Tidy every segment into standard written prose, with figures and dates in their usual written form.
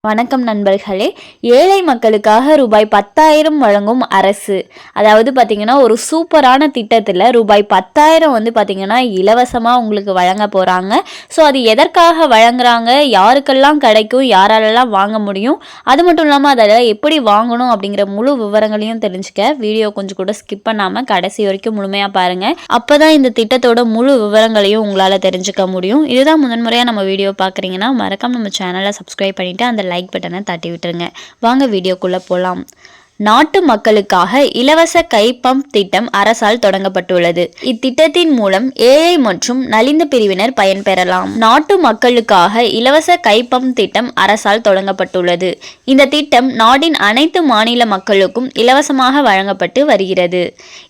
வணக்கம் நண்பர்களே. ஏழை மக்களுக்காக ரூபாய் 10,000 வழங்கும் அரசு. அதாவது பார்த்தீங்கன்னா ஒரு சூப்பரான திட்டத்தில் ரூபாய் 10,000 வந்து பார்த்தீங்கன்னா இலவசமாக உங்களுக்கு வழங்க போகிறாங்க. ஸோ அது எதற்காக வழங்குறாங்க, யாருக்கெல்லாம் கிடைக்கும், யாராலெல்லாம் வாங்க முடியும், அது மட்டும் இல்லாமல் அதில் எப்படி வாங்கணும் அப்படிங்கிற முழு விவரங்களையும் தெரிஞ்சுக்க வீடியோ கொஞ்சம் கூட ஸ்கிப் பண்ணாமல் கடைசி வரைக்கும் முழுமையாக பாருங்கள். அப்போ தான் இந்த திட்டத்தோட முழு விவரங்களையும் உங்களால் தெரிஞ்சுக்க முடியும். இதுதான் முதன்முறையாக நம்ம வீடியோ பார்க்குறீங்கன்னா மறக்காம நம்ம சேனலை சப்ஸ்கிரைப் பண்ணிவிட்டு அந்த லைக் பட்டனை தட்டி விட்டுருங்க. வாங்க வீடியோக்குள்ள போலாம். நாட்டு மக்களுக்காக இலவச கை பம்ப் திட்டம் அரசால் தொடங்கப்பட்டுள்ளது. இத்திட்டத்தின் மூலம் ஏழை மற்றும் நலிந்த பிரிவினர் பயன்பெறலாம். நாட்டு மக்களுக்காக இலவச கை பம்ப் திட்டம் அரசால் தொடங்கப்பட்டுள்ளது. இந்த திட்டம் நாட்டின் அனைத்து மாநில மக்களுக்கும் இலவசமாக வழங்கப்பட்டு வருகிறது.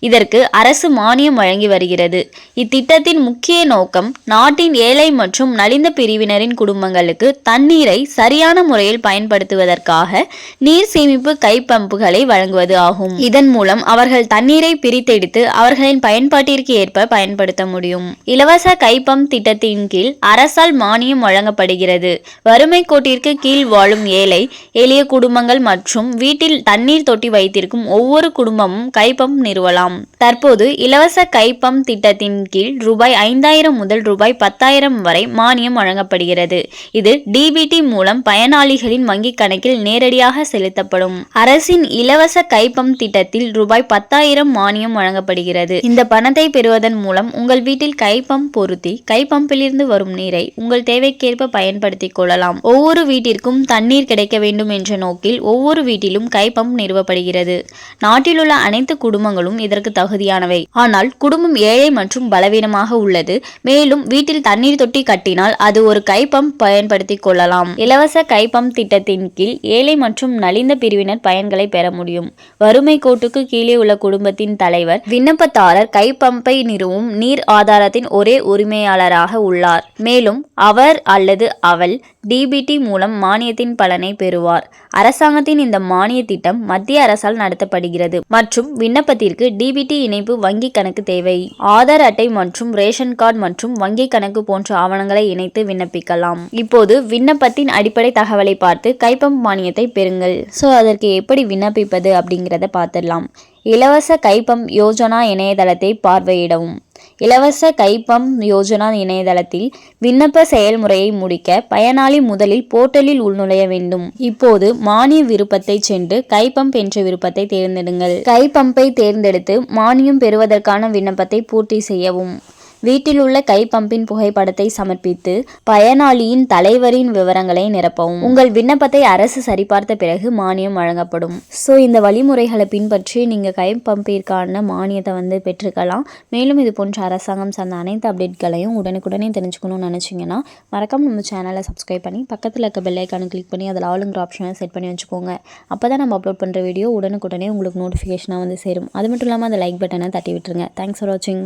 இதற்கு அரசு மானியம் வழங்கி வருகிறது. இத்திட்டத்தின் முக்கிய நோக்கம் நாட்டின் ஏழை மற்றும் நலிந்த பிரிவினரின் குடும்பங்களுக்கு தண்ணீரை சரியான முறையில் பயன்படுத்துவதற்காக நீர் சேமிப்பு கை பம்புகளை வழங்குவது ஆகும். இதன் மூலம் அவர்கள் தண்ணீரை பிரித்தெடுத்து அவர்களின் பயன்பாட்டிற்கு ஏற்ப பயன்படுத்த முடியும். இலவச கை பம்ப் திட்டத்தின் கீழ் அரசால் மானியம் வழங்கப்படுகிறது. வறுமை கோட்டிற்கு கீழ் வாழும் ஏழை எளிய குடும்பங்கள் மற்றும் வீட்டில் தண்ணீர் தொட்டி வைத்திருக்கும் ஒவ்வொரு குடும்பமும் கை பம்ப் நிறுவலாம். தற்போது இலவச கை பம்ப் திட்டத்தின் கீழ் ரூபாய் 5,000 முதல் ரூபாய் 10,000 வரை மானியம் வழங்கப்படுகிறது. இது டிபிடி மூலம் பயனாளிகளின் வங்கிக் கணக்கில் நேரடியாக செலுத்தப்படும். அரசின் இலவச கை பம்ப் திட்டத்தில் ரூபாய் 10,000 மானியம் வழங்கப்படுகிறது. இந்த பணத்தை பெறுவதன் மூலம் உங்கள் வீட்டில் கை பம்ப் பொருத்தி கை பம்பிலிருந்து வரும் நீரை உங்கள் தேவைக்கேற்ப பயன்படுத்திக் கொள்ளலாம். ஒவ்வொரு வீட்டிற்கும் தண்ணீர் கிடைக்க வேண்டும் என்ற நோக்கில் ஒவ்வொரு வீட்டிலும் கை பம்ப் நிறுவப்படுகிறது. நாட்டில் உள்ள அனைத்து குடும்பங்களும் இதற்கு தகுதியானவை. ஆனால் குடும்பம் ஏழை மற்றும் பலவீனமாக உள்ளது. மேலும் வீட்டில் தண்ணீர் தொட்டி கட்டினால் அது ஒரு கை பம்ப் பயன்படுத்திக் கொள்ளலாம். இலவச கை பம்ப் திட்டத்தின் கீழ் ஏழை மற்றும் நலிந்த பிரிவினர் பயன்களை பெற முடியும். வறுமை கோட்டுக்கு கீழே உள்ள குடும்பத்தின் தலைவர் விண்ணப்பதாரர் கை பம்பை நிறுவும் நீர் ஆதாரத்தின் ஒரே உரிமையாளராக உள்ளார். மேலும் அவர் அல்லது அவள் டிபிடி மூலம் மானியத்தின் பலனை பெறுவார். அரசாங்கத்தின் இந்த மானிய திட்டம் மத்திய அரசால் நடத்தப்படுகிறது மற்றும் விண்ணப்பத்திற்கு டிபிடி இணைப்பு வங்கி கணக்கு தேவை. ஆதார் அட்டை மற்றும் ரேஷன் கார்டு மற்றும் வங்கி கணக்கு போன்ற ஆவணங்களை இணைத்து விண்ணப்பிக்கலாம். இப்போது விண்ணப்பத்தின் அடிப்படை தகவலை பார்த்து கைப்பம்ப் மானியத்தை பெறுங்கள். ஸோ அதற்கு எப்படி விண்ணப்பிப்பது அப்படிங்கிறத பார்த்துடலாம். இலவச கைப்பம்ப் யோஜனா இணையதளத்தை பார்வையிடவும். இலவச கை பம்ப் யோஜனா இணையதளத்தில் விண்ணப்ப செயல்முறையை முடிக்க பயனாளி முதலில் போர்ட்டலில் உள்நுழைய வேண்டும். இப்போது மானிய விருப்பத்தை சென்று கை பம்ப் என்ற விருப்பத்தை தேர்ந்தெடுங்கள். கை பம்பை தேர்ந்தெடுத்து மானியம் பெறுவதற்கான விண்ணப்பத்தை பூர்த்தி செய்யவும். வீட்டில் உள்ள கை பம்பின் புகைப்படத்தை சமர்ப்பித்து பயனாளியின் தலைவரின் விவரங்களை நிரப்பவும். உங்கள் விண்ணப்பத்தை அரசு சரிபார்த்த பிறகு மானியம் வழங்கப்படும். ஸோ இந்த வழிமுறைகளை பின்பற்றி நீங்கள் கை பம்பிற்கான மானியத்தை பெற்றுக்கலாம். மேலும் இது போன்ற அரசாங்கம் சார்ந்த அனைத்து அப்டேட்களையும் உடனுக்குடனே தெரிஞ்சுக்கணும்னு நினச்சிங்கன்னா மறக்காம நம்ம சேனலை சப்ஸ்கிரைப் பண்ணி பக்கத்தில் இருக்க பெல் ஐக்கானை கிளிக் பண்ணி அதில் ஆளுங்கிற ஆப்ஷனை செட் பண்ணி வச்சுக்கோங்க. அப்போ தான் நம்ம அப்லோட் பண்ணுற வீடியோ உடனுக்குடனே உங்களுக்கு நோட்டிஃபிகேஷனாக சேரும். அது மட்டும் இல்லாமல் அந்த லைக் பட்டனை தட்டி விட்டுருங்க. தேங்க்ஸ் ஃபார் வாட்சிங்.